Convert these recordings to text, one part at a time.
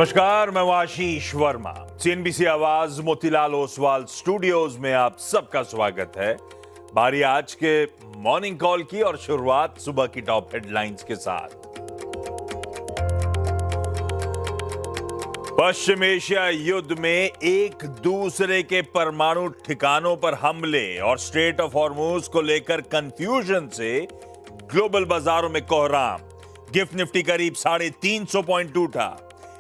नमस्कार, मैं हूं आशीष वर्मा। सीएनबीसी आवाज मोतीलाल ओसवाल स्टूडियोज में आप सबका स्वागत है। बारी आज के मॉर्निंग कॉल की और शुरुआत सुबह की टॉप हेडलाइंस के साथ। पश्चिम एशिया युद्ध में एक दूसरे के परमाणु ठिकानों पर हमले और स्ट्रेट ऑफ हॉर्मुज को लेकर कंफ्यूजन से ग्लोबल बाजारों में कोहराम। गिफ्ट निफ्टी करीब 350 पॉइंट टूटा।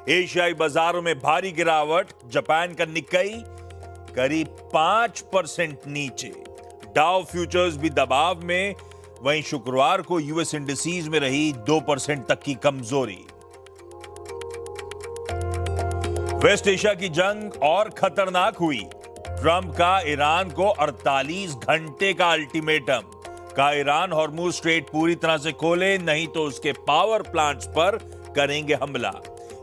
एशियाई बाजारों में भारी गिरावट। जापान का निक्केई करीब 5% नीचे। डाउ फ्यूचर्स भी दबाव में। वहीं शुक्रवार को यूएस इंडिसेज में रही 2% तक की कमजोरी। वेस्ट एशिया की जंग और खतरनाक हुई। ट्रंप का ईरान को 48 घंटे का अल्टीमेटम। कहा ईरान हॉर्मुज स्ट्रेट पूरी तरह से खोले, नहीं तो उसके पावर प्लांट्स पर करेंगे हमला।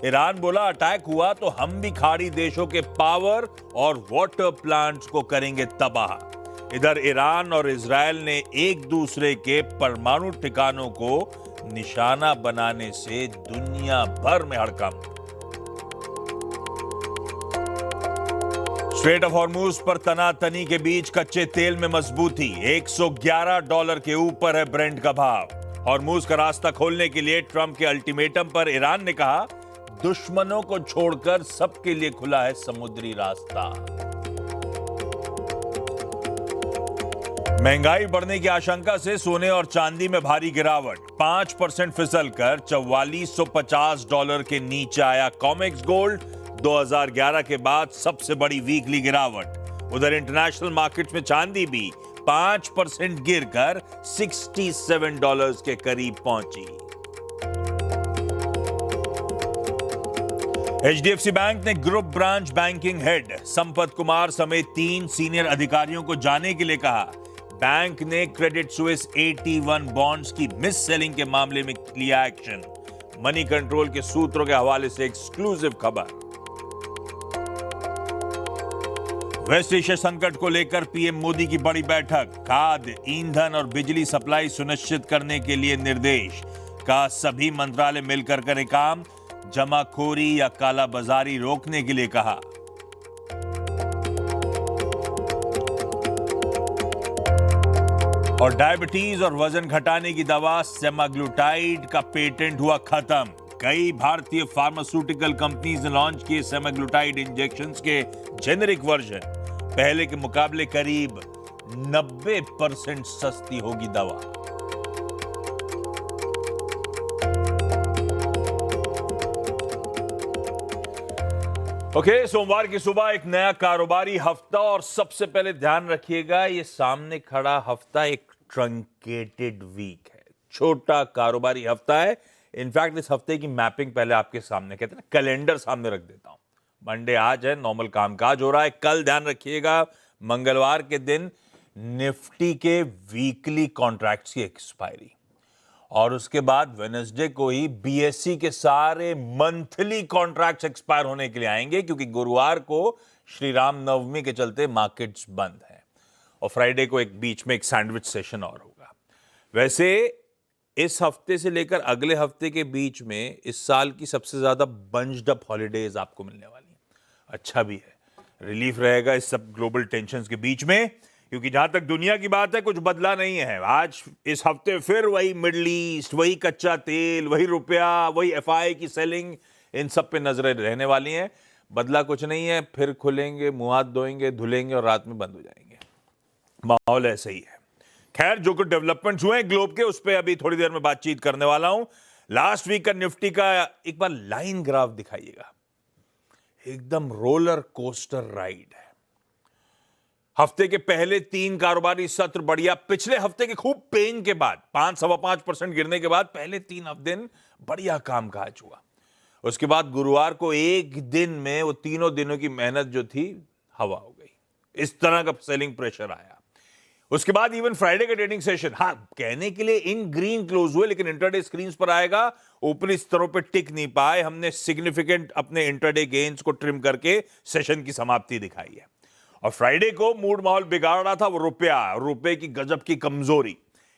ईरान बोला अटैक हुआ तो हम भी खाड़ी देशों के पावर और वाटर प्लांट्स को करेंगे तबाह। इधर ईरान और इजरायल ने एक दूसरे के परमाणु ठिकानों को निशाना बनाने से दुनिया भर में हड़कंप। स्ट्रेट ऑफ हॉर्मुज पर तनातनी के बीच कच्चे तेल में मजबूती। $111 के ऊपर है ब्रेंट का भाव। हॉर्मुज का रास्ता खोलने के लिए ट्रंप के अल्टीमेटम पर ईरान ने कहा दुश्मनों को छोड़कर सबके लिए खुला है समुद्री रास्ता। महंगाई बढ़ने की आशंका से सोने और चांदी में भारी गिरावट। 5% फिसलकर $4450 के नीचे आया कॉमेक्स गोल्ड। 2011 के बाद सबसे बड़ी वीकली गिरावट। उधर इंटरनेशनल मार्केट्स में चांदी भी 5% गिरकर $67 के करीब पहुंची। एचडीएफसी बैंक ने group branch banking head Sampath Kumar समेत 3 सीनियर अधिकारियों को जाने के लिए कहा। बैंक ने क्रेडिट स्विस AT1 बॉन्ड्स की मिस सेलिंग के मामले में लिया एक्शन। मनी कंट्रोल के सूत्रों के हवाले से एक्सक्लूसिव खबर। वेस्ट एशिया संकट को लेकर पीएम मोदी की बड़ी बैठक। खाद्य, ईंधन और बिजली सप्लाई सुनिश्चित करने के लिए निर्देश। कहा सभी मंत्रालय मिलकर करें काम। जमाखोरी या कालाबाजारी रोकने के लिए कहा। और डायबिटीज और वजन घटाने की दवा सेमाग्लूटाइड का पेटेंट हुआ खत्म। कई भारतीय फार्मास्यूटिकल कंपनीज ने लॉन्च किए सेमाग्लूटाइड इंजेक्शंस के जेनेरिक वर्जन। पहले के मुकाबले करीब 90% सस्ती होगी दवा। सोमवार की सुबह एक नया कारोबारी हफ्ता और सबसे पहले ध्यान रखिएगा ये सामने खड़ा हफ्ता एक ट्रंकेटेड वीक है। छोटा कारोबारी हफ्ता है। इनफैक्ट इस हफ्ते की मैपिंग पहले आपके सामने, कहते हैं ना, कैलेंडर सामने रख देता हूं। मंडे आज है, नॉर्मल कामकाज हो रहा है। कल ध्यान रखिएगा मंगलवार के दिन निफ्टी के वीकली कॉन्ट्रैक्ट्स की एक्सपायरी और उसके बाद वेडनेसडे को ही बीएसई के सारे मंथली कॉन्ट्रैक्ट्स एक्सपायर होने के लिए आएंगे, क्योंकि गुरुवार को श्री राम नवमी के चलते मार्केट्स बंद हैं और फ्राइडे को एक बीच में एक सैंडविच सेशन और होगा। वैसे इस हफ्ते से लेकर अगले हफ्ते के बीच में इस साल की सबसे ज्यादा बंज्ड अप हॉलीडेज आपको मिलने वाली हैं। अच्छा भी है, रिलीफ रहेगा इस सब ग्लोबल टेंशंस के बीच में, क्योंकि जहां तक दुनिया की बात है कुछ बदला नहीं है। आज इस हफ्ते फिर वही मिडल ईस्ट, वही कच्चा तेल, वही रुपया, वही एफआई की सेलिंग, इन सब पे नजरें रहने वाली हैं। बदला कुछ नहीं है। फिर खुलेंगे, मुंह हाथ धोएंगे, धुलेंगे और रात में बंद हो जाएंगे। माहौल ऐसे ही है। खैर, जो कुछ डेवलपमेंट्स हुए हैं ग्लोब के, उस पर अभी थोड़ी देर में बातचीत करने वाला हूं। लास्ट वीक का निफ्टी का एक बार लाइन ग्राफ दिखाइएगा। एकदम रोलर कोस्टर राइड है। हफ्ते के पहले 3 कारोबारी सत्र बढ़िया। पिछले हफ्ते के खूब पेन के बाद 5-5.5% गिरने के बाद पहले 3 दिन बढ़िया कामकाज हुआ। उसके बाद गुरुवार को एक दिन में वो तीनों दिनों की मेहनत जो थी हवा हो गई। इस तरह का सेलिंग प्रेशर आया। उसके बाद इवन फ्राइडे का ट्रेडिंग सेशन, कहने के लिए इन ग्रीन क्लोज हुए, लेकिन इंटरडे स्क्रीन्स पर आएगा ऊपरी स्तरों पर टिक नहीं पाए। हमने सिग्निफिकेंट अपने इंटरडे गेन्स को ट्रिम करके सेशन की समाप्ति दिखाई है। और फ्राइडे को मूड माहौल बिगाड़ रहा था वो रुपए की गजब की कमजोरी।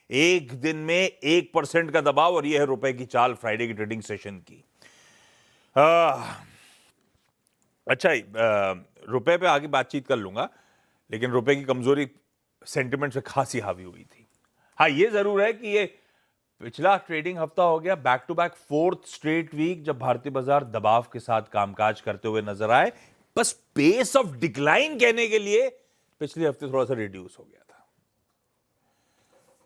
एक दिन में 1% का दबाव, और यह है रुपए की चाल फ्राइडे की ट्रेडिंग सेशन की। अच्छा रुपए पे आगे बातचीत कर लूंगा, लेकिन रुपए की कमजोरी सेंटिमेंट से खासी हावी हुई थी। हाँ, ये जरूर है कि ये पिछला ट्रेडिंग हफ्ता हो गया back to back fourth straight week जब भारतीय बाजार दबाव के साथ कामकाज करते हुए नजर आए। बस पेस ऑफ डिक्लाइन कहने के लिए पिछले हफ्ते थोड़ा सा रिड्यूस हो गया था,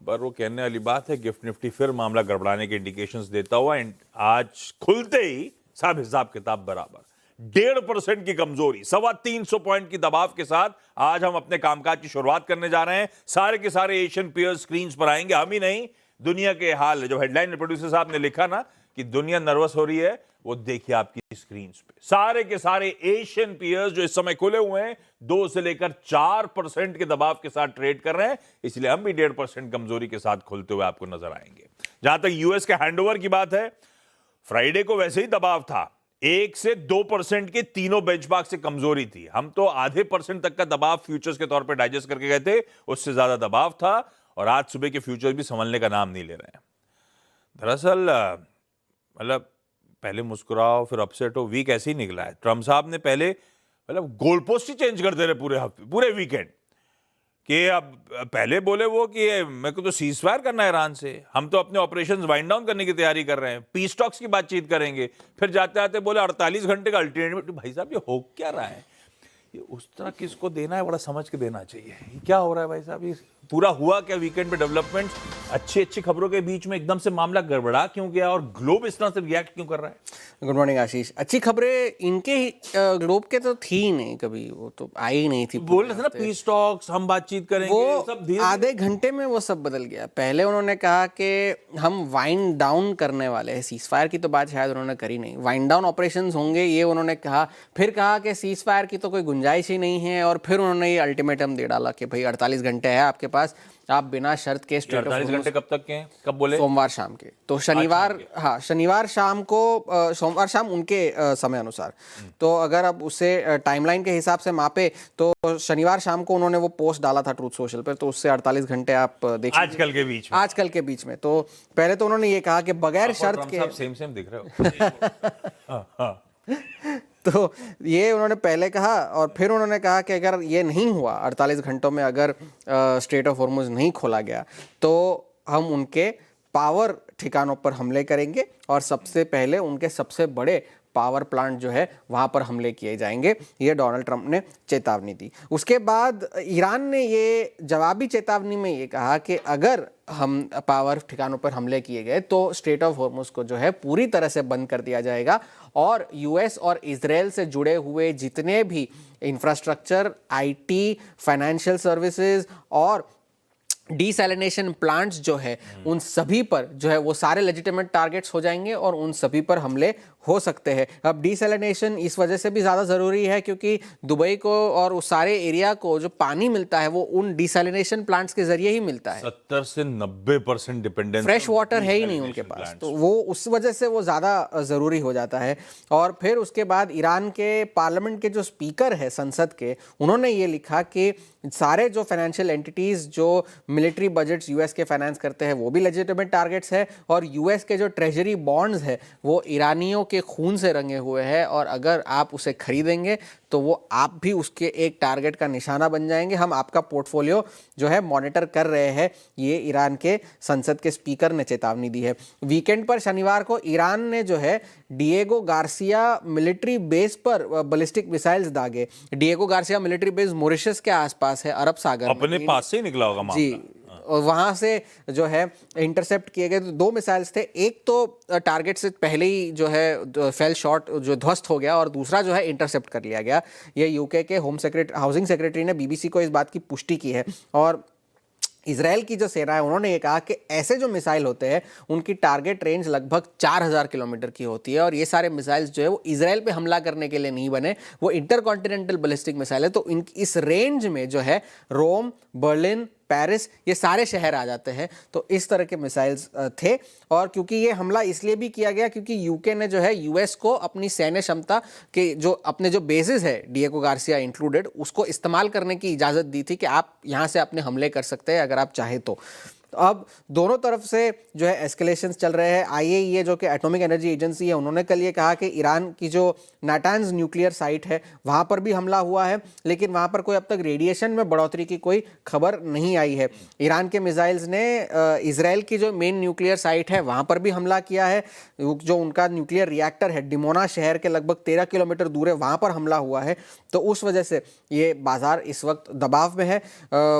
पर वो कहने वाली बात है। गिफ्ट निफ्टी फिर मामला गड़बड़ाने के इंडिकेशंस देता हुआ आज खुलते ही सब हिसाब किताब बराबर 1.5% की कमजोरी, 325 पॉइंट की दबाव के साथ आज हम अपने कामकाज की शुरुआत करने जा रहे हैं। सारे के सारे एशियन पीयर्स स्क्रीन पर आएंगे, हम ही नहीं दुनिया के हाल। जो हेडलाइन प्रोड्यूसर साहब ने लिखा ना कि दुनिया नर्वस हो रही है, वो देखिए आपकी स्क्रीन पे। सारे के सारे एशियन पीयर्स जो इस समय खुले हुए हैं 2 से लेकर 4% के दबाव के साथ ट्रेड कर रहे हैं, इसलिए हम भी 1.5% कमजोरी के साथ खुलते हुए आपको नजर आएंगे। जहां तक यूएस के हैंडओवर की बात है, फ्राइडे को वैसे ही दबाव था, 1 से 2% के तीनों बेंचमार्क से कमजोरी थी। हम तो आधे % तक का दबाव फ्यूचर्स के तौर पे डाइजेस्ट करके गए थे, उससे ज्यादा दबाव था, और आज सुबह के फ्यूचर्स भी संभलने का नाम नहीं ले रहे हैं। दरअसल मतलब पहले मुस्कुराओ फिर अपसेट हो, वीक ऐसे ही निकला है। ट्रम्प साहब ने पहले मतलब गोल पोस्ट ही चेंज कर दे रहे पूरे हफ्ते, पूरे वीकेंड कि अब पहले बोले वो कि मेरे को तो सीज फायर करना है ईरान से, हम तो अपने ऑपरेशंस वाइंड डाउन करने की तैयारी कर रहे हैं, पीस टॉक्स की बातचीत करेंगे। फिर जाते आते बोले 48 घंटे का अल्टरनेटिव। भाई साहब, ये हो क्या रहा है? ये उस तरह किसको देना है, बड़ा समझ के देना चाहिए। ये क्या हो रहा है भाई साहब? ये पूरा हुआ क्या वीकेंड पे डेवलपमेंट? अच्छी अच्छी खबरों के बीच में एकदम से मामला गड़बड़ा क्यों गया, और ग्लोब इस तरह से रिएक्ट क्यों कर रहा है? गुड मॉर्निंग आशीष। अच्छी खबरें इनके ग्लोब के तो थी ही नहीं, कभी वो तो आई ही नहीं थी। बोल रहे थे ना पीस टॉक्स, हम बातचीत करेंगे, वो सब धीरे आधे घंटे में वो सब बदल गया। पहले उन्होंने कहा कि हम वाइंड डाउन करने वाले हैं, सीज फायर की तो बात शायद उन्होंने करी नहीं, वाइंड डाउन ऑपरेशंस होंगे ये उन्होंने कहा। फिर कहा कि सीज फायर की तो कोई गुंजाइश ही नहीं है, और फिर उन्होंने ये अल्टीमेटम दे डाला कि भाई 48 घंटे है आपके पास, आप बिना शर्त के 48 घंटे कब तक के हैं? कब बोले? सोमवार शाम के। तो शनिवार, हाँ शनिवार शाम को, सोमवार शाम उनके समय अनुसार। तो अगर अब उसे टाइमलाइन के हिसाब से मापे तो शनिवार शाम को उन्होंने वो पोस्ट डाला था ट्रूथ सोशल पे, तो उससे 48 घंटे आप देखिए आजकल के बीच में। तो पहले तो उन्होंने ये कहा कि बगैर शर्त के, सेम दिख रहे हो। तो ये उन्होंने पहले कहा, और फिर उन्होंने कहा कि अगर ये नहीं हुआ 48 घंटों में, अगर स्ट्रेट ऑफ हॉर्मुज नहीं खोला गया, तो हम उनके पावर ठिकानों पर हमले करेंगे, और सबसे पहले उनके सबसे बड़े पावर प्लांट जो है वहाँ पर हमले किए जाएंगे। ये डोनाल्ड ट्रंप ने चेतावनी दी। उसके बाद ईरान ने ये जवाबी चेतावनी में ये कहा कि अगर हम पावर ठिकानों पर हमले किए गए तो स्ट्रेट ऑफ हॉर्मुज को जो है पूरी तरह से बंद कर दिया जाएगा, और यूएस और इजराइल से जुड़े हुए जितने भी इंफ्रास्ट्रक्चर, आईटी, फाइनेंशियल सर्विसेज और डीसैलिनेशन प्लांट्स जो है, उन सभी पर जो है वो सारे लेजिटिमेट टारगेट्स हो जाएंगे, और उन सभी पर हमले हो सकते हैं। अब डीसैलिनेशन इस वजह से भी ज़्यादा ज़रूरी है क्योंकि दुबई को और उस सारे एरिया को जो पानी मिलता है वो उन डीसैलिनेशन प्लांट्स के जरिए ही मिलता है। 70 से 90% डिपेंडेंस, फ्रेश वाटर है ही नहीं उनके पास, तो वो उस वजह से वो ज़्यादा ज़रूरी हो जाता है। और फिर उसके बाद ईरान के पार्लियामेंट के जो स्पीकर है संसद के, उन्होंने ये लिखा कि सारे जो फाइनेंशियल एंटिटीज़ जो मिलिट्री बजट्स यूएस के फाइनेंस करते हैं वो भी लेजिटिमेट टारगेट्स है, और यूएस के जो ट्रेजरी बॉन्ड्स है वो ईरानियों के खून से रंगे हुए हैं, और अगर आप उसे खरीदेंगे तो वो आप भी उसके एक टारगेट का निशाना बन जाएंगे। हम आपका पोर्टफोलियो जो है मॉनिटर कर रहे हैं, ये ईरान के संसद के स्पीकर ने चेतावनी दी है। वीकेंड पर शनिवार को ईरान ने जो है डिएगो गार्सिया मिलिट्री बेस पर बैलिस्टिक मिसाइल्स दागे। Diego Garcia military base Mauritius के आसपास है, अरब सागर में, अपने पास से ही निकला होगा मामला। जी, और वहाँ से जो है इंटरसेप्ट किए गए। तो 2 मिसाइल्स थे, एक तो टारगेट से पहले ही जो है फेल शॉट जो ध्वस्त हो गया, और दूसरा जो है इंटरसेप्ट कर लिया गया। ये यूके के हाउसिंग सेक्रेटरी ने बीबीसी को इस बात की पुष्टि की है। और इजराइल की जो सेना है उन्होंने ये कहा कि ऐसे जो मिसाइल होते हैं उनकी टारगेट रेंज लगभग 4000 किलोमीटर की होती है, और ये सारे मिसाइल्स जो है वो इजराइल पे हमला करने के लिए नहीं बने, वो इंटरकॉन्टिनेंटल बैलिस्टिक मिसाइल है। तो इस रेंज में जो है रोम, बर्लिन, पेरिस, ये सारे शहर आ जाते हैं। तो इस तरह के मिसाइल्स थे, और क्योंकि ये हमला इसलिए भी किया गया क्योंकि यूके ने जो है यूएस को अपनी सैन्य क्षमता के जो अपने जो बेसिस है डिएगो गार्सिया इंक्लूडेड, उसको इस्तेमाल करने की इजाज़त दी थी कि आप यहाँ से अपने हमले कर सकते हैं अगर आप चाहें तो। तो अब दोनों तरफ से जो है एस्केलेशंस चल रहे हैं। आईएईए जो कि एटॉमिक एनर्जी एजेंसी है, उन्होंने कल ये कहा कि ईरान की जो नाटांज न्यूक्लियर साइट है वहां पर भी हमला हुआ है, लेकिन वहां पर कोई अब तक रेडिएशन में बढ़ोतरी की कोई खबर नहीं आई है। ईरान के मिसाइल्स ने इजराइल की जो मेन न्यूक्लियर साइट है वहां पर भी हमला किया है। जो उनका न्यूक्लियर रिएक्टर है डिमोना शहर के लगभग 13 किलोमीटर दूर है, वहां पर हमला हुआ है। तो उस वजह से ये बाजार इस वक्त दबाव में है।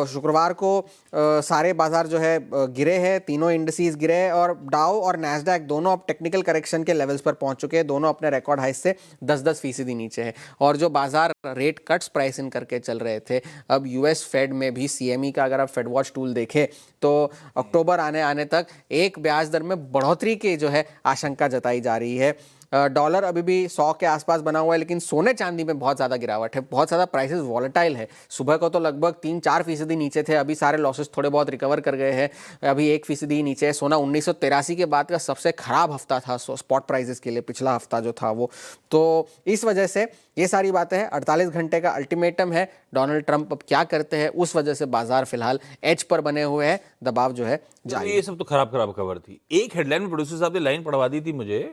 शुक्रवार को सारे बाजार जो है गिरे हैं, तीनों इंडिसेस गिरे हैं और डाउ और नैस्डैक दोनों अब टेक्निकल करेक्शन के लेवल्स पर पहुंच चुके हैं। दोनों अपने रिकॉर्ड हाई से 10-10% नीचे है। और जो बाजार रेट कट्स प्राइस इन करके चल रहे थे, अब यूएस फेड में भी सीएमई का अगर आप फेड वॉच टूल देखें तो अक्टूबर आने तक एक ब्याज दर में बढ़ोतरी की जो है आशंका जताई जा रही है। डॉलर अभी भी 100 के आसपास बना हुआ है, लेकिन सोने चांदी में बहुत ज़्यादा गिरावट है, बहुत ज़्यादा प्राइसेस वॉलेटाइल है। सुबह को तो लगभग 3-4% नीचे थे, अभी सारे लॉसेस थोड़े बहुत रिकवर कर गए हैं, अभी 1% नीचे है। सोना 1983 के बाद का सबसे खराब हफ्ता था स्पॉट प्राइसेस के लिए, पिछला हफ्ता जो था वो। तो इस वजह से ये सारी बातें हैं। 48 घंटे का अल्टीमेटम है, डोनाल्ड ट्रंप अब क्या करते हैं, उस वजह से बाजार फिलहाल एज पर बने हुए हैं, दबाव जो है जारी। ये सब तो खराब खबर थी। एक हेडलाइन में प्रोड्यूसर साहब ने लाइन पढ़वा दी थी मुझे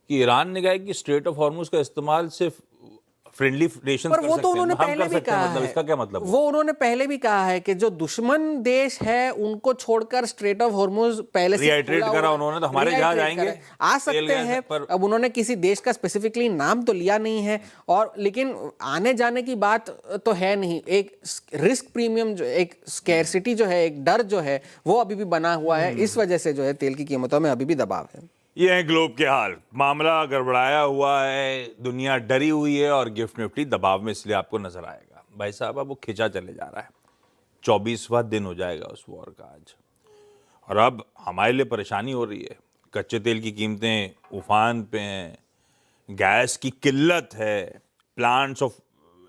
कि ईरान ने कहा कि स्ट्रेट ऑफ हॉर्मुज का इस्तेमाल सिर्फ फ्रेंडली नेशंस पर कर वो सकते तो हैं। उन्होंने हम पहले कर भी सकते हैं, कहा मतलब है। इसका क्या मतलब है? वो उन्होंने पहले भी कहा है कि जो दुश्मन देश है उनको छोड़कर स्ट्रेट ऑफ हॉर्मुज पहले से रिहाइड्रेट खुला करा हुआ- उन्होंने, तो हमारे जहाज रिहाइड्रेट आएंगे, करा। आ तेल सकते गैस हैं पर। अब उन्होंने किसी देश का स्पेसिफिकली नाम तो लिया नहीं है, और लेकिन आने जाने की बात तो है नहीं। एक रिस्क प्रीमियम जो, एक स्कैरसिटी जो है, एक डर जो है वो अभी भी बना हुआ है। इस वजह से जो है तेल की कीमतों में अभी भी दबाव है। ये है ग्लोब के हाल। मामला गड़बड़ाया हुआ है, दुनिया डरी हुई है और गिफ्ट निफ्टी दबाव में, इसलिए आपको नजर आएगा। भाई साहब अब वो खिंचा चले जा रहा है। 24वां दिन हो जाएगा उस वॉर का आज, और अब हमारे लिए परेशानी हो रही है। कच्चे तेल की कीमतें उफान पे हैं, गैस की किल्लत है, plants of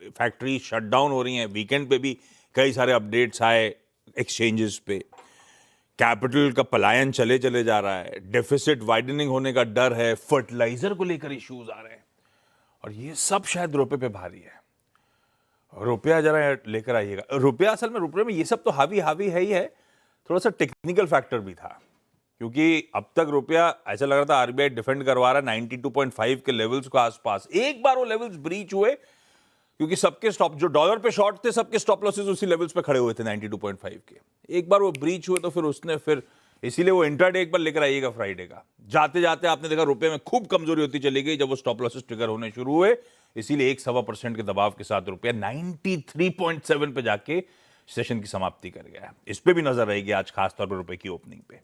factory shut down हो रही हैं। वीकेंड पे भी कई सारे अपडेट्स आए एक्सचेंजेस पे। कैपिटल का पलायन चले जा रहा है, डेफिसिट वाइडनिंग होने का डर है, फर्टिलाइजर को लेकर इश्यूज आ रहे हैं, और ये सब शायद रुपए पे भारी है। रुपया जरा लेकर आइएगा। रुपया असल में, रुपये में ये सब तो हावी है ही है, थोड़ा सा टेक्निकल फैक्टर भी था, क्योंकि अब तक रुपया ऐसा लग रहा था आरबीआई डिफेंड करवा रहा है 92.5 के लेवल्स के आसपास। एक बार वो लेवल्स ब्रीच हुए, क्योंकि सबके स्टॉप जो डॉलर पे शॉर्ट थे, सबके स्टॉप लॉसेस उसी लेवल्स पे खड़े हुए थे 92.5 के। एक बार वो ब्रीच हुए तो फिर इसीलिए वो इंट्राडे एक बार लेकर आइएगा फ्राइडे का। जाते जाते आपने देखा रुपए में खूब कमजोरी होती चली गई जब वो स्टॉप लॉसेस ट्रिगर होने शुरू हुए। इसीलिए 1-1.25% के दबाव के साथ रुपया 93.7 पे जाके सेशन की समाप्ति कर गया। इस पे भी नजर रहेगी आज खासतौर पर रुपए की ओपनिंग पे।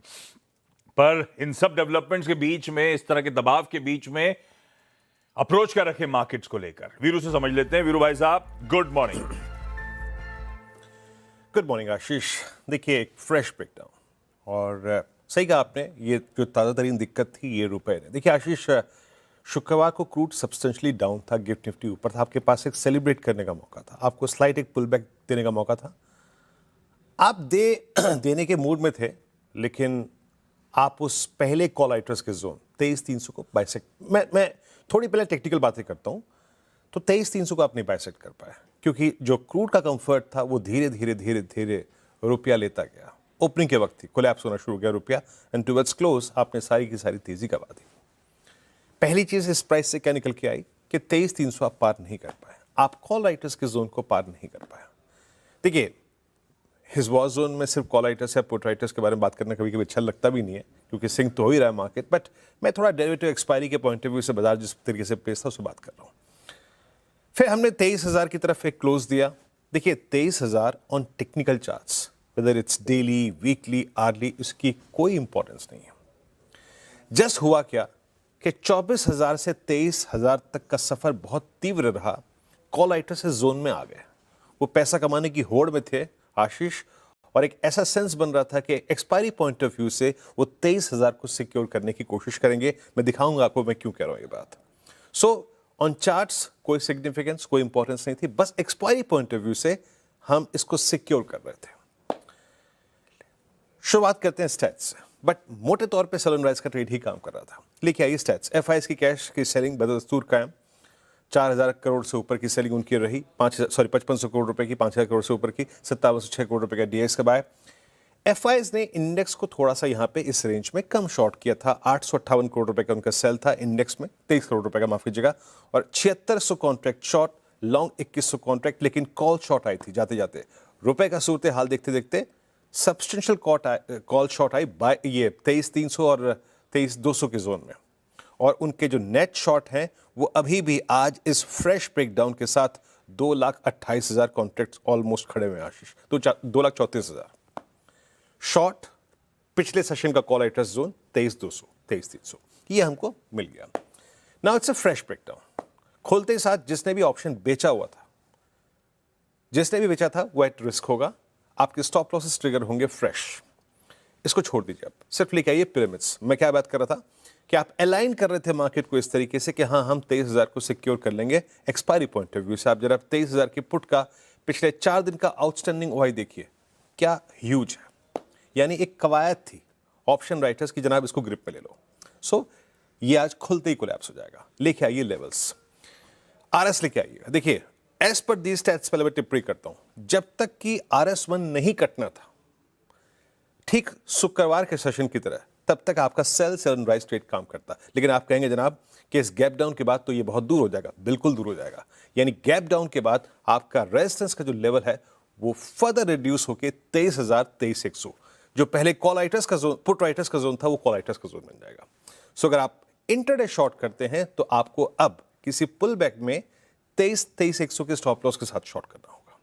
पर इन सब डेवलपमेंट्स के बीच में, इस तरह के दबाव के बीच में अप्रोच क्या रखे मार्केट्स को लेकर, वीरू से समझ लेते हैं। वीरू भाई साहब, गुड मॉर्निंग। गुड मॉर्निंग आशीष। देखिए, एक फ्रेश ब्रेकडाउन, और सही कहा आपने, ये जो ताज़ा तरीन दिक्कत थी ये रुपए ने। देखिए आशीष, शुक्रवार को क्रूड सब्सटेंशली डाउन था, गिफ्ट निफ्टी ऊपर था, आपके पास एक सेलिब्रेट करने का मौका था, आपको स्लाइट एक पुल बैक देने का मौका था। आप देने के मूड में थे, लेकिन आप उस पहले कॉल राइटर्स के जोन 23,300 को बाइसेक्ट, मैं थोड़ी पहले टेक्निकल बातें करता हूं, तो 23,300 को आप नहीं बाइसेक्ट कर पाए, क्योंकि जो क्रूड का कंफर्ट था वो धीरे धीरे रुपया लेता गया। ओपनिंग के वक्त ही कोलैप्स होना शुरू हो गया रुपया, एंड टुवर्ड्स क्लोज आपने सारी की सारी तेजी गवा दी। पहली चीज इस प्राइस से क्या निकल के आई कि 23,300 आप पार नहीं कर पाए, आप कॉल राइटर्स के जोन को पार नहीं कर पाए। देखिए, हिज वॉर जोन में सिर्फ कॉल राइटर्स या पुट राइटर्स के बारे में बात करना कभी कभी अच्छा लगता भी नहीं है, क्योंकि सिंक तो हो ही रहा है मार्केट, बट मैं थोड़ा डेरिवेटिव एक्सपायरी के पॉइंट ऑफ व्यू से बाजार जिस तरीके से प्लेस था उससे बात कर रहा हूँ। फिर हमने 23,000 की तरफ एक क्लोज दिया। देखिए, 23,000 on technical charts, whether it's daily, weekly, hourly, इसकी कोई इंपॉर्टेंस नहीं है। जस्ट हुआ क्या कि 24,000 से 23,000 तक का सफर बहुत तीव्र रहा, कॉल राइटर्स से जोन में आ गए, वो पैसा कमाने की होड़ में थे आशीष, और एक ऐसा सेंस बन रहा था कि एक्सपायरी पॉइंट ऑफ व्यू से वो 23,000 को सिक्योर करने की कोशिश करेंगे। मैं दिखाऊंगा आपको मैं क्यों कह रहा हूं ये बात। सो ऑन चार्ट्स कोई सिग्निफिकेंस, कोई इंपॉर्टेंस नहीं थी, बस एक्सपायरी पॉइंट ऑफ व्यू से हम इसको सिक्योर कर रहे थे। शुरुआत करते हैं स्टैट्स से, बट मोटे तौर पे सनराइज का ट्रेड ही काम कर रहा था। लेके आइए स्टैट्स। एफआईएस की कैश की सेलिंग बदस्तूर कायम, 4,000 करोड़ से ऊपर की सेलिंग उनकी रही, 5,500 करोड़ रुपए की, 5,000 करोड़ से ऊपर की, 5,706 करोड़ रुपए का डीएक्स का बाय। एफआईज ने इंडेक्स को थोड़ा सा यहाँ पे इस रेंज में कम शॉर्ट किया था। 858 करोड़ रुपए का उनका सेल था इंडेक्स में, 23 करोड़ रुपए का, माफ कीजिएगा, और 7600 कॉन्ट्रैक्ट शॉर्ट, लॉन्ग 2100 कॉन्ट्रैक्ट, लेकिन कॉल शॉर्ट आई थी जाते जाते। रुपए का सूरत हाल देखते देखते सब्सटेंशियल कॉल शॉर्ट आई बाय ये 23,300 और 23,200 के जोन में, और उनके जो नेट शॉर्ट हैं वो अभी भी आज इस फ्रेश ब्रेकडाउन के साथ 2,28,000 कॉन्ट्रैक्ट ऑलमोस्ट खड़े हुए हैं आशीष, तो 2,34,000 शॉर्ट। पिछले सेशन का कॉल एड्रेस जोन 23,200 23,300 ये हमको मिल गया। Now it's a fresh breakdown. खोलते ही साथ जिसने भी ऑप्शन बेचा हुआ था, जिसने भी बेचा था वो एट रिस्क होगा, आपके स्टॉप लॉसेस ट्रिगर होंगे फ्रेश। इसको छोड़ दीजिए, आप सिर्फ लेके आइए पिरामिड्स। मैं क्या बात कर रहा था कि आप अलाइन कर रहे थे मार्केट को इस तरीके से कि हाँ हम 23,000 को सिक्योर कर लेंगे एक्सपायरी पॉइंट ऑफ व्यू से। आप जरा 23,000 के पुट का पिछले 4 दिन का आउटस्टैंडिंग ओआई देखिए, क्या ह्यूज है। यानी एक कवायद थी ऑप्शन राइटर्स की, जनाब इसको ग्रिप पे ले लो। सो ये आज खुलते ही कोलैप्स हो जाएगा। लेके आइए लेवल्स, आरएस लेके आइए। देखिए एज पर दी स्टैट्स पहले मैं टिप्पणी करता हूं, जब तक कि RS1 नहीं कटना था ठीक शुक्रवार के सेशन की तरह, तब तक आपका सेल एंड राइज ट्रेड काम करता। लेकिन आप कहेंगे जनाब कि इस गैप डाउन के बाद तो ये बहुत दूर हो जाएगा। बिल्कुल दूर हो जाएगा। यानी गैप डाउन के बाद आपका रेजिस्टेंस का जो लेवल है वो फर्दर रिड्यूस होकर 23,000 23,100, जो पहले कॉल राइटर्स का जोन, पुट राइटर्स का जोन था, वो कॉल राइटर्स का जोन बन जाएगा। सो अगर आप इंटरडे शॉर्ट करते हैं तो आपको अब किसी पुल बैक में 23,100 के स्टॉप लॉस के साथ शॉर्ट करना होगा।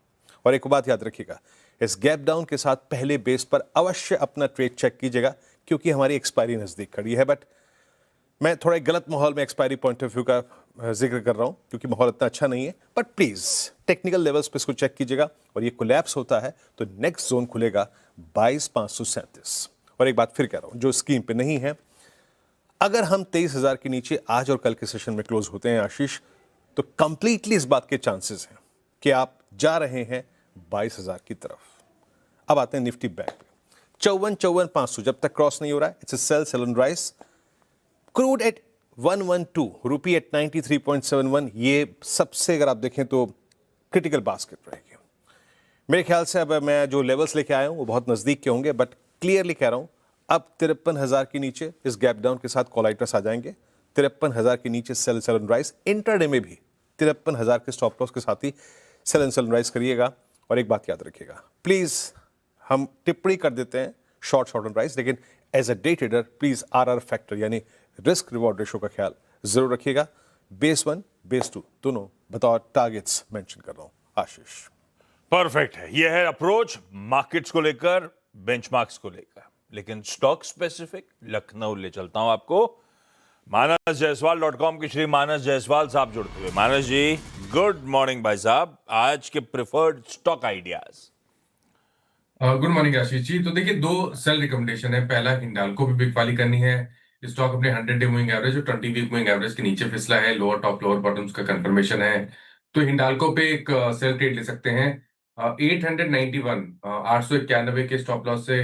और एक बात याद रखिएगा, इस गैप डाउन के साथ पहले बेस पर अवश्य अपना ट्रेड चेक कीजिएगा, क्योंकि हमारी एक्सपायरी नजदीक खड़ी है। बट मैं थोड़ा एक गलत माहौल में एक्सपायरी पॉइंट ऑफ व्यू का जिक्र कर रहा हूं, क्योंकि माहौल इतना अच्छा नहीं है। बट प्लीज टेक्निकल लेवल्स पे इसको चेक कीजिएगा, और ये कोलैप्स होता है तो नेक्स्ट जोन खुलेगा 22,537। और एक बात फिर कह रहा हूं, जो स्कीम पे नहीं है, अगर हम 23,000 के नीचे आज और कल के सेशन में क्लोज होते हैं आशीष, तो कंप्लीटली इस बात के चांसेस हैं कि आप जा रहे हैं 22,000 की तरफ। अब आते हैं निफ्टी बैंक पे। 54,500 जब तक क्रॉस नहीं हो रहा है, it's a sell and rise. Crude at 112, rupee at 93.71, ये सबसे अगर आप देखें तो क्रिटिकल बास्केट रहेगी। मेरे ख्याल से अब मैं जो लेवल्स लेके आया हूं वो बहुत नजदीक के होंगे, बट क्लियरली कह रहा हूं अब 53,000 के नीचे इस गैप डाउन के साथ कॉल राइटर्स आ जाएंगे। 53,000 के नीचे सेल एंड राइज। इंटरडे में भी 53,000 के स्टॉप लॉस के साथ ही सेल एंड राइज करिएगा। और एक बात याद रखिएगा, प्लीज, हम टिप्पणी कर देते हैं शॉर्ट एंड राइज, लेकिन as a day trader please RR factor यानी रिस्क रिवॉर्ड रेशो का ख्याल जरूर रखिएगा। बेस 1 बेस 2 दोनों बतौर टारगेट्स मेंशन कर रहा हूं आशीष। परफेक्ट है, यह है अप्रोच मार्केट्स को लेकर, बेंचमार्क्स को लेकर। लेकिन स्टॉक स्पेसिफिक लखनऊ ले चलता हूं आपको। मानस जायसवाल.com के श्री मानस जायसवाल साहब जुड़ते हुए। मानस जी, गुड मॉर्निंग भाई साहब, आज के preferred stock ideas. Good morning Ashish ji. तो देखिए, दो सेल रिकमेंडेशन है। पहला, हिंडाल्को भी बिग वाली करनी है। स्टॉक अपने 100 डे मूविंग एवरेज और 20 वीक मूविंग एवरेज के नीचे फिसला है। लोअर टॉप लोअर बॉटम्स का कंफर्मेशन है, तो हिंडाल्को पे एक सेल ट्रेड ले सकते हैं। 891 891 के स्टॉप लॉस से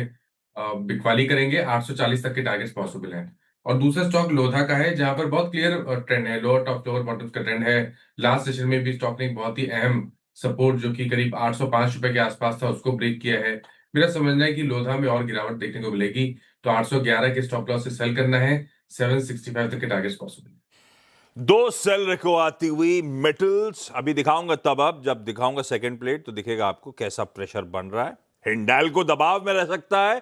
बिग वाली करेंगे। 840 तक के टारगेट्स पॉसिबल हैं। और दूसरा स्टॉक लोधा का है, जहां पर बहुत क्लियर ट्रेंड है, लोअर टॉप लोअर बॉटम्स का ट्रेंड है। लास्ट सेशन में भी स्टॉक ने एक बहुत ही अहम सपोर्ट, जो कि करीब 805 रुपए के आसपास था, उसको ब्रेक किया है। मेरा समझना है कि लोधा में और गिरावट देखने को मिलेगी, तो 811 के स्टॉप लॉस से सेल करना है। 765 तक के टारगेट्स पॉसिबल। दो सेल रेको आती हुई मेटल्स अभी दिखाऊंगा, तब अब जब दिखाऊंगा सेकंड प्लेट तो दिखेगा आपको कैसा प्रेशर बन रहा है। हिंडाल्को दबाव में रह सकता है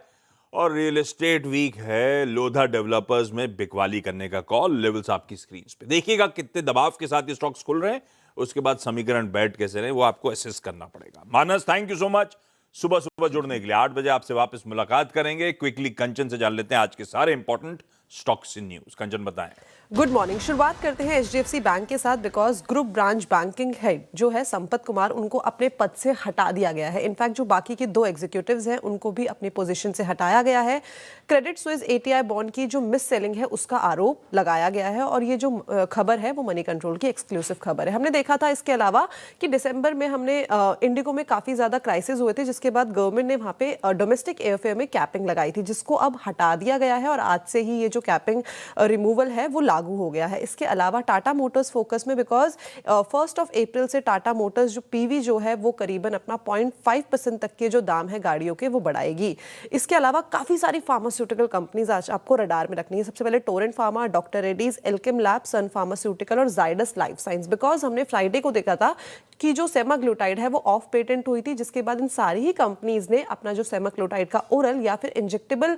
और रियल एस्टेट वीक है। लोधा डेवलपर्स में बिकवाली करने का कॉल। लेवल्स आपकी स्क्रीन पे देखिएगा कितने दबाव के साथ ये स्टॉक्स खुल रहे हैं, उसके बाद समीकरण बैठ कैसे रहे वो आपको असेस करना पड़ेगा। मानस, थैंक यू सो मच सुबह सुबह जुड़ने के लिए। 8 बजे आपसे वापस मुलाकात करेंगे। क्विकली कंचन से जान लेते हैं आज के सारे इंपॉर्टेंट स्टॉक्स इन न्यूज। कंचन बताएं। Good morning. शुरुआत करते हैं HDFC बैंक के साथ, because group branch banking head जो है संपत कुमार, उनको अपने पद से हटा दिया गया है। इनफैक्ट जो बाकी के 2 एग्जीक्यूटिव्स हैं उनको भी अपनी पोजीशन से हटाया गया है। क्रेडिट स्विस ATI बॉन्ड की जो मिस सेलिंग है उसका आरोप लगाया गया है, और ये जो खबर है वो मनी कंट्रोल की एक्सक्लूसिव खबर है। हमने देखा था इसके अलावा कि दिसंबर में हमने इंडिगो में काफी ज्यादा क्राइसिस हुए थे, जिसके बाद गवर्नमेंट ने वहां पे डोमेस्टिक एयरफेयर में कैपिंग लगाई थी, जिसको अब हटा दिया गया है, और आज से ही ये जो कैपिंग रिमूवल है वो लागू हो गया है। इसके अलावा टाटा मोटर्स फोकस में बिकॉज 1 अप्रैल से टाटा मोटर्स जो पीवी जो है वो करीबन अपना 0.5% तक के जो दाम है गाड़ियों के वो बढ़ाएगी। इसके अलावा काफ़ी सारी फार्मास्यूटिकल कंपनीज आज आपको रडार में रखनी है। सबसे पहले Torrent pharma, doctor Reddy's, Alkem lab, Sun pharmaceutical और जाइडस लाइफ साइंस। बिकॉज हमने फ्राइडे को देखा था कि जो सेमाग्लूटाइड है वो ऑफ पेटेंट हुई थी, जिसके बाद इन सारी ही कंपनीज ने अपना जो सेमाग्लूटाइड का ओरल या फिर इंजेक्टेबल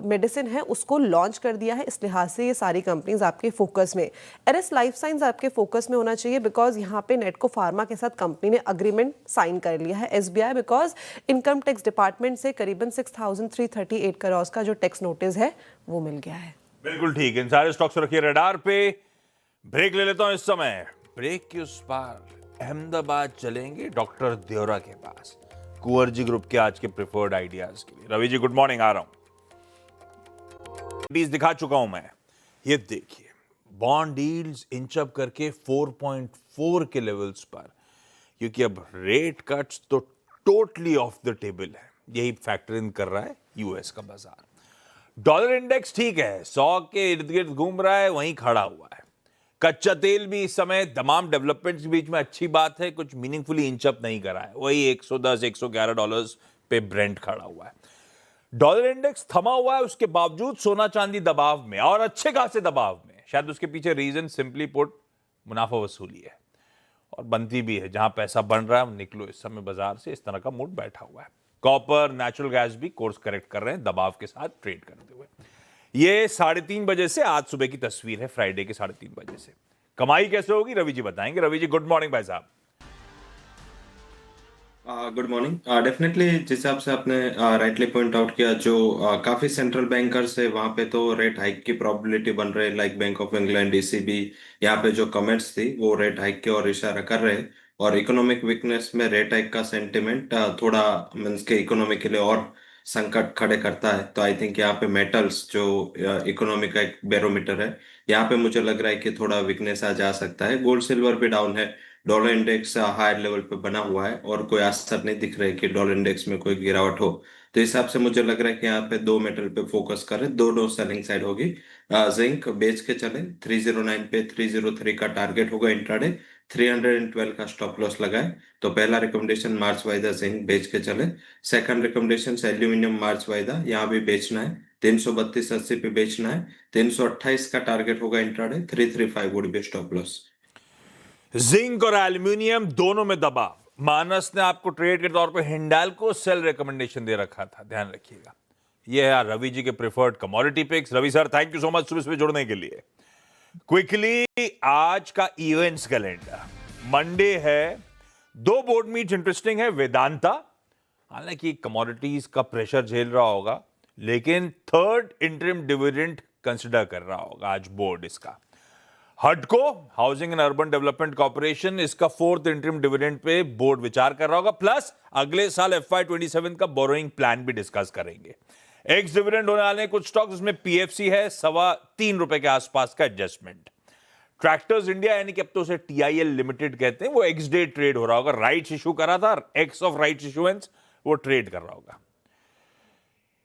मेडिसिन है उसको लॉन्च कर दिया है। इस लिहाज से ये सारी कंपनीज आपके फोकस में। एरएस लाइफ साइंस आपके फोकस में होना चाहिए बिकॉज यहाँ पे नेटको फार्मा के साथ कंपनी ने अग्रीमेंट साइन कर लिया है। SBI because income tax department से करीबन 6,338 करोड़ का जो टैक्स नोटिस है वो मिल गया है। बिल्कुल ठीक, इन सारे स्टॉक्स रखिए रडार पे। ब्रेक ले लेता हूं इस समय। ब्रेक के उस पार अहमदाबाद चलेंगे डॉक्टर देवरा के पास, कुंवर जी ग्रुप के आज के प्रिफर्ड आइडियाज के लिए। रवि जी गुड मॉर्निंग, आ रहा हूं। दिखा चुका हूं मैं, ये देखिए बॉन्ड यील्ड्स इंच अप करके 4.4 के लेवल्स पर, क्योंकि अब रेट कट्स तो टोटली ऑफ द टेबल है। यही फैक्टर इन कर रहा है यूएस का बाजार। डॉलर इंडेक्स ठीक है, 100 के इर्द गिर्द घूम रहा है, वहीं खड़ा हुआ है। कच्चा तेल भी इस समय तमाम डेवलपमेंट्स के बीच में अच्छी बात है, कुछ मीनिंगफुली इंच अप नहीं करा है, वही 110-111 डॉलर्स पे ब्रेंट खड़ा हुआ है। डॉलर इंडेक्स थमा हुआ है, उसके बावजूद सोना चांदी दबाव में, और अच्छे खासे दबाव में। शायद उसके पीछे रीजन सिंपली पुट मुनाफा वसूली है, और बनती भी है। जहां पैसा बन रहा है निकलो इस समय बाजार से, इस तरह का मूड बैठा हुआ है। कॉपर, नेचुरल गैस भी कोर्स करेक्ट कर रहे हैं दबाव के साथ ट्रेड करते हुए। ये 3:30 बजे से आज सुबह की तस्वीर है, फ्राइडे के 3:30 बजे से। कमाई कैसे होगी रवि जी बताएंगे। रवि जी गुड मॉर्निंग भाई साहब। Good morning. डेफिनेटली जिस हिसाब से आपने राइटली पॉइंट आउट किया, जो काफी सेंट्रल बैंकर्स है वहां पे तो रेट हाइक की प्रोबेबिलिटी बन रही है, like bank of England, ECB. यहाँ पे जो कमेंट्स थी वो रेट हाइक की ओर इशारा कर रहे हैं, और इकोनॉमिक वीकनेस में रेट हाइक का सेंटिमेंट थोड़ा मीन्स के इकोनॉमी के लिए और संकट खड़े करता है। तो आई थिंक यहाँ पे मेटल्स जो इकोनॉमी का एक बैरोमीटर है, यहाँ पे मुझे लग रहा है कि थोड़ा वीकनेस आ जा सकता है। गोल्ड सिल्वर भी डाउन है, डॉलर इंडेक्स हायर लेवल पे बना हुआ है, और कोई असर नहीं दिख रहा है कि डॉलर इंडेक्स में कोई गिरावट हो। तो इस हिसाब से मुझे लग रहा है कि यहाँ पे दो मेटल पे फोकस करें, दोनों सेलिंग साइड होगी। जिंक बेच के चले, 309 पे 303 का टारगेट होगा इंट्राडे, 312 का स्टॉप लॉस लगाए। तो पहला रिकमेंडेशन मार्च वायदा जिंक बेच के चले। सेकंड रिकमेंडेशन एल्यूमिनियम मार्च वायदा, यहाँ भी बेचना है, 332.80 पे बेचना है। 328 का टारगेट होगा intraday, 335 would be stop loss. Zinc और एल्यूमिनियम दोनों में दबाव। मानस ने आपको ट्रेड के तौर पर हिंडाल्को सेल रिकमेंडेशन दे रखा था, ध्यान रखिएगा। यह है रवि जी के preferred commodity picks. Ravi sir thank you so much सुबह सुबह जुड़ने के लिए। क्विकली आज का इवेंट्स कैलेंडर, मंडे है, 2 बोर्ड मीट्स इंटरेस्टिंग है। वेदांता हालांकि कमोडिटीज का प्रेशर झेल रहा होगा, लेकिन 3rd इंटरिम डिविडेंड कंसिडर कर रहा होगा आज बोर्ड इसका। हडको housing and urban development corporation, इसका 4th interim dividend pay board विचार कर रहा होगा, प्लस अगले साल FY27 का बोरोइंग प्लान भी डिस्कस करेंगे। एक्स डिविडेंड होने वाले कुछ स्टॉक्स, उसमें पीएफसी है, ₹3.25 के आसपास का एडजस्टमेंट। ट्रैक्टर्स इंडिया यानी कि अब तो उसे टीआईएल लिमिटेड कहते हैं, वो एक्स डे ट्रेड हो रहा होगा। राइट्स इशू करा था, एक्स ऑफ राइट्स इशुएंस वो ट्रेड कर रहा होगा।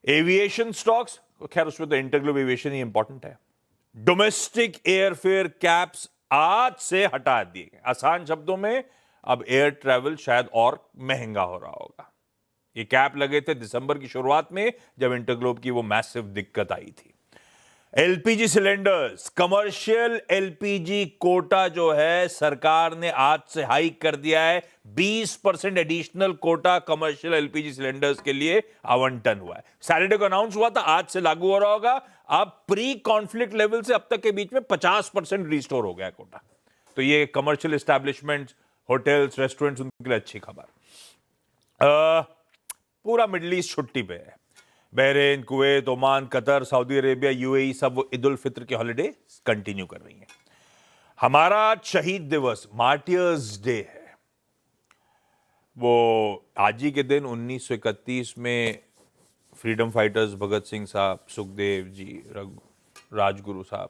एविएशन स्टॉक्स, खैर उसमें तो इंटरग्लोब एविएशन ही इंपॉर्टेंट है। डोमेस्टिक एयरफेयर कैप्स आज से हटा दिए गए। आसान शब्दों में अब एयर ट्रैवल शायद और महंगा हो रहा होगा। ये कैप लगे थे दिसंबर की शुरुआत में, जब इंटरग्लोब की वो मैसिव दिक्कत आई थी। LPG cylinders, commercial LPG quota जो है सरकार ने आज से हाइक कर दिया है। 20% additional quota commercial LPG cylinders के लिए आवंटन हुआ है। सैटरडे को अनाउंस हुआ था, आज से लागू हो रहा होगा। अब प्री कॉन्फ्लिक्ट लेवल से अब तक के बीच में 50% रिस्टोर हो गया कोटा। तो ये कमर्शियल एस्टैब्लिशमेंट्स, होटल्स, रेस्टोरेंट्स, उनके लिए अच्छी खबर। पूरा मिडिल ईस्ट छुट्टी पे है। Bahrain, Kuwait, Oman, Qatar, Saudi Arabia, UAE सब ईद उल फित्र के हॉलिडे कंटिन्यू कर रही हैं। हमारा शहीद दिवस, मार्टियर्स डे है, वो आज ही के दिन 1931 में फ्रीडम फाइटर्स भगत सिंह साहब, सुखदेव जी, राजगुरु साहब,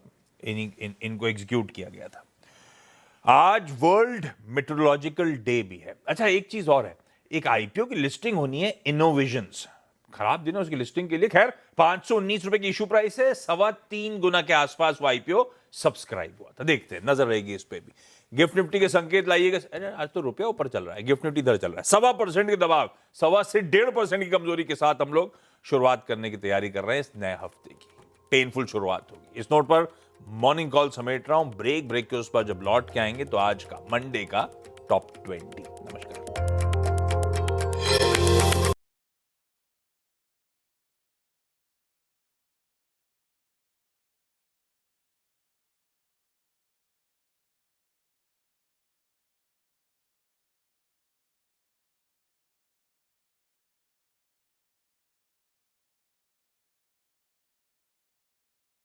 इनको एग्जीक्यूट किया गया था। आज वर्ल्ड मेट्रोलॉजिकल डे भी है। अच्छा एक चीज और है, एक आईपीओ की लिस्टिंग होनी है, इनोविजन्स। खराब दिन है उसकी लिस्टिंग के लिए, खैर 519 की इशू प्राइस है, 3.25 गुना के आसपास वो आईपीओ सब्सक्राइब हुआ था। देखते हैं, नजर रहेगी इस पे भी। गिफ्ट निफ्टी के संकेत लाइएगा। अरे आज तो रुपया ऊपर चल रहा है, गिफ्ट निफ्टी इधर चल रहा है। 1.25% के दबाव, 1.25 से 1.5% की कमजोरी के साथ हम लोग शुरुआत करने की तैयारी कर रहे हैं इस नए हफ्ते की। पेनफुल शुरुआत होगी। इस नोट पर मॉर्निंग कॉल समेट रहा हूं। ब्रेक के उस पर जब लौट के आएंगे तो आज का मंडे का टॉप 20।